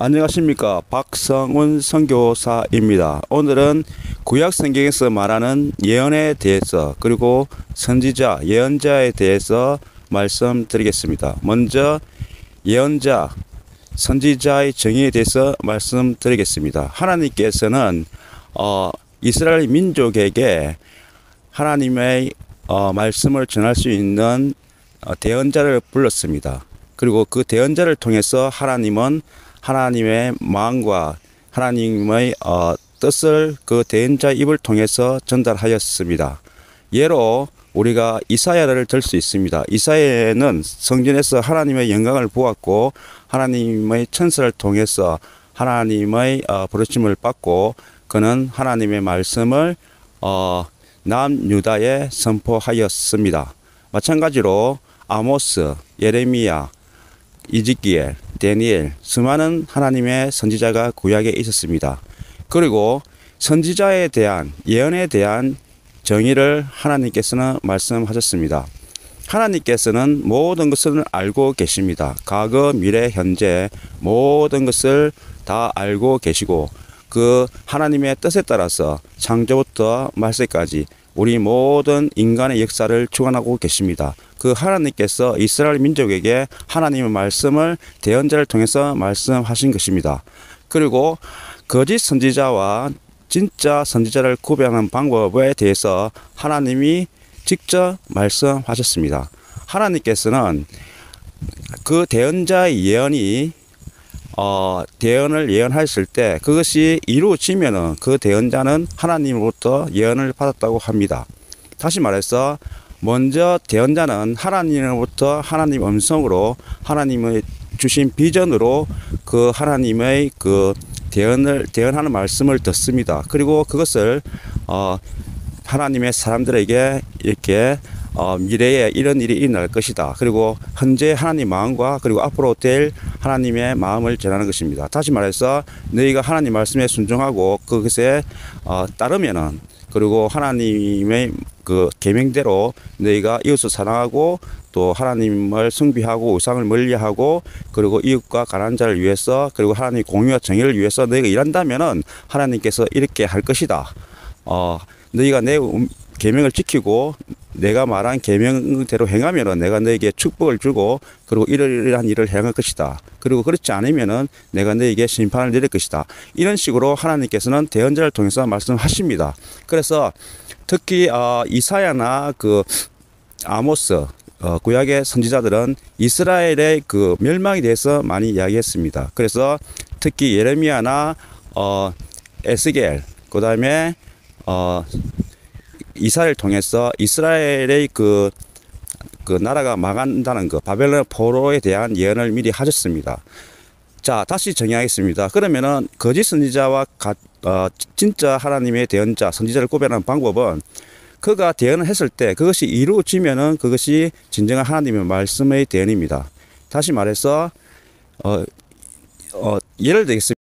안녕하십니까. 박성훈 선교사입니다. 오늘은 구약 성경에서 말하는 예언에 대해서 그리고 선지자, 예언자에 대해서 말씀드리겠습니다. 먼저 예언자, 선지자의 정의에 대해서 말씀드리겠습니다. 하나님께서는 이스라엘 민족에게 하나님의 말씀을 전할 수 있는 대언자를 불렀습니다. 그리고 그 대언자를 통해서 하나님은 하나님의 마음과 하나님의 뜻을 그 대언자 입을 통해서 전달하였습니다. 예로 우리가 이사야를 들 수 있습니다. 이사야는 성전에서 하나님의 영광을 보았고 하나님의 천사를 통해서 하나님의 부르심을 받고 그는 하나님의 말씀을 남유다에 선포하였습니다. 마찬가지로 아모스, 예레미야, 이즈기엘, 다니엘, 수많은 하나님의 선지자가 구약에 있었습니다. 그리고 선지자에 대한 예언에 대한 정의를 하나님께서는 말씀하셨습니다. 하나님께서는 모든 것을 알고 계십니다. 과거, 미래, 현재 모든 것을 다 알고 계시고 그 하나님의 뜻에 따라서 창조부터 말세까지 우리 모든 인간의 역사를 주관하고 계십니다. 그 하나님께서 이스라엘 민족에게 하나님의 말씀을 대언자를 통해서 말씀하신 것입니다. 그리고 거짓 선지자와 진짜 선지자를 구별하는 방법에 대해서 하나님이 직접 말씀하셨습니다. 하나님께서는 그 대언자의 예언이 대언을 예언했을 때 그것이 이루어지면은 그 대언자는 하나님으로부터 예언을 받았다고 합니다. 다시 말해서 먼저 대언자는 하나님으로부터 하나님 음성으로 하나님의 주신 비전으로 그 하나님의 그 대언하는 말씀을 듣습니다. 그리고 그것을 하나님의 사람들에게 이렇게 미래에 이런 일이 일어날 것이다. 그리고 현재 하나님 마음과 그리고 앞으로 될 하나님의 마음을 전하는 것입니다. 다시 말해서 너희가 하나님 말씀에 순종하고 그것에 따르면은 그리고 하나님의 그 계명대로 너희가 이웃을 사랑하고 또 하나님을 숭배하고 우상을 멀리하고 그리고 이웃과 가난한 자를 위해서 그리고 하나님 공의와 정의를 위해서 너희가 일한다면은 하나님께서 이렇게 할 것이다. 너희가 내 계명을 지키고 내가 말한 계명대로 행하면은 내가 너에게 축복을 주고 그리고 이러한 일을 행할 것이다. 그리고 그렇지 않으면은 내가 너에게 심판을 내릴 것이다. 이런 식으로 하나님께서는 대언자를 통해서 말씀하십니다. 그래서 특히 이사야나 그 아모스 구약의 선지자들은 이스라엘의 그 멸망에 대해서 많이 이야기했습니다. 그래서 특히 예레미야나 에스겔 그다음에 이사야를 통해서 이스라엘의 그 나라가 망한다는 것, 바벨론 포로에 대한 예언을 미리 하셨습니다. 자, 다시 정의하겠습니다. 그러면은 거짓 선지자와 진짜 하나님의 대언자, 선지자를 구별하는 방법은 그가 대언을 했을 때 그것이 이루어지면은 그것이 진정한 하나님의 말씀의 대언입니다. 다시 말해서 예를 들겠습니다.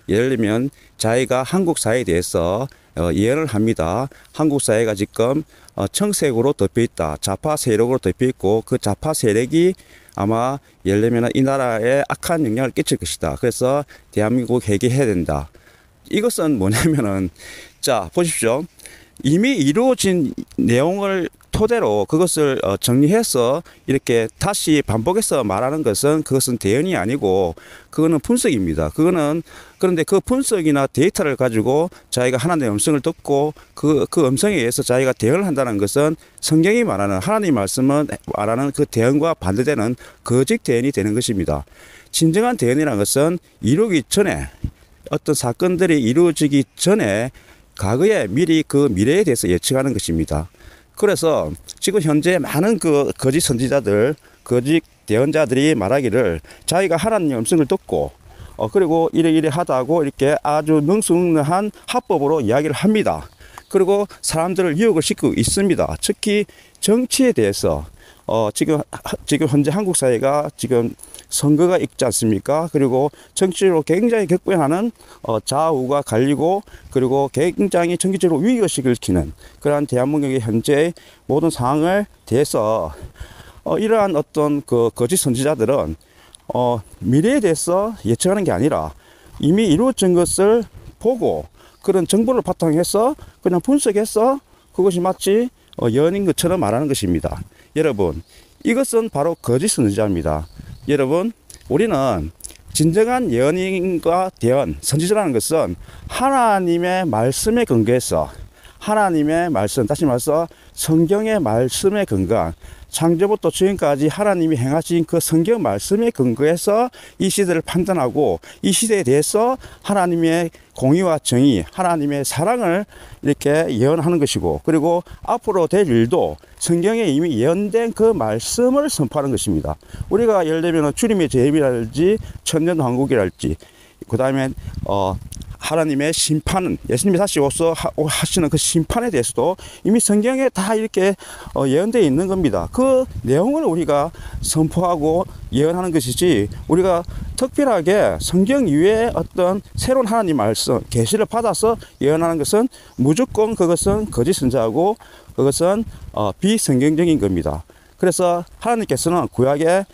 예를 들면 자기가 한국 사회에 대해서 예언을 합니다. 한국 사회가 지금 청색으로 덮여 있다. 좌파 세력으로 덮여 있고 그 좌파 세력이 아마 예를 들면 이 나라에 악한 영향을 끼칠 것이다. 그래서 대한민국 회개해야 된다. 이것은 뭐냐면은 자 보십시오. 이미 이루어진 내용을 토대로 그것을 정리해서 이렇게 다시 반복해서 말하는 것은 그것은 대언이 아니고 그거는 분석입니다. 그런데 그 분석이나 데이터를 가지고 자기가 하나님의 음성을 듣고 그 음성에 의해서 자기가 대언을 한다는 것은 성경이 말하는 하나님 말씀은 말하는 그 대언과 반대되는 거짓 대언이 되는 것입니다. 진정한 대언이라는 것은 이루기 전에 어떤 사건들이 이루어지기 전에 과거에 미리 그 미래에 대해서 예측하는 것입니다. 그래서 지금 현재 많은 그 거짓 선지자들, 거짓 대언자들이 말하기를 자기가 하나님의 음성을 듣고 그리고 이래 하다고 이렇게 아주 능수능란한 합법으로 이야기를 합니다. 그리고 사람들을 유혹을 시키고 있습니다. 특히 정치에 대해서 지금 현재 한국 사회가 지금 선거가 있지 않습니까? 그리고 정치적으로 굉장히 격변하는 좌우가 갈리고 그리고 굉장히 정치적으로 위기의식을 키는 그러한 대한민국의 현재 모든 상황을 대해서 이러한 어떤 그 거짓 선지자들은 미래에 대해서 예측하는 게 아니라 이미 이루어진 것을 보고 그런 정보를 바탕해서 그냥 분석해서 그것이 마치 예언인 것처럼 말하는 것입니다. 여러분, 이것은 바로 거짓 선지자입니다. 여러분, 우리는 진정한 예언인과 대언, 선지자라는 것은 하나님의 말씀에 근거해서 하나님의 말씀, 다시 말해서 성경의 말씀에 근거한 창조부터 지금까지 하나님이 행하신 그 성경 말씀에 근거해서 이 시대를 판단하고 이 시대에 대해서 하나님의 공의와 정의, 하나님의 사랑을 이렇게 예언하는 것이고 그리고 앞으로 될 일도 성경에 이미 예언된 그 말씀을 선포하는 것입니다. 우리가 예를 들면 주님의 재림이랄지 천년왕국이랄지 그 다음에 하나님의 심판은 예수님이 다시 오서 하시는 그 심판에 대해서도 이미 성경에 다 이렇게 예언되어 있는 겁니다. 그 내용을 우리가 선포하고 예언하는 것이지 우리가 특별하게 성경 이외에 어떤 새로운 하나님 말씀 계시를 받아서 예언하는 것은 무조건 그것은 거짓 선지자고 그것은 비성경적인 겁니다. 그래서 하나님께서는 구약의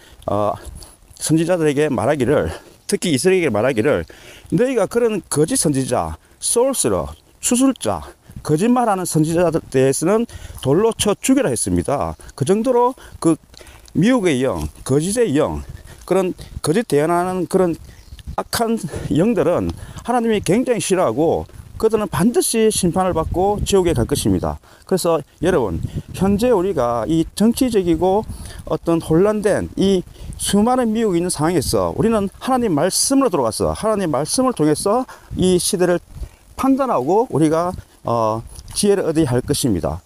선지자들에게 말하기를 특히 이스라엘에게 말하기를 너희가 그런 거짓 선지자, 소울스러, 수술자, 거짓말하는 선지자들 대해서는 돌로 쳐 죽이라 했습니다. 그 정도로 그 미혹의 영, 거짓의 영, 그런 거짓 대언하는 그런 악한 영들은 하나님이 굉장히 싫어하고 그들은 반드시 심판을 받고 지옥에 갈 것입니다. 그래서 여러분, 현재 우리가 이 정치적이고 어떤 혼란된 이 수많은 미혹이 있는 상황에서 우리는 하나님 말씀으로 들어가서 하나님 말씀을 통해서 이 시대를 판단하고 우리가 지혜를 얻어야 할 것입니다.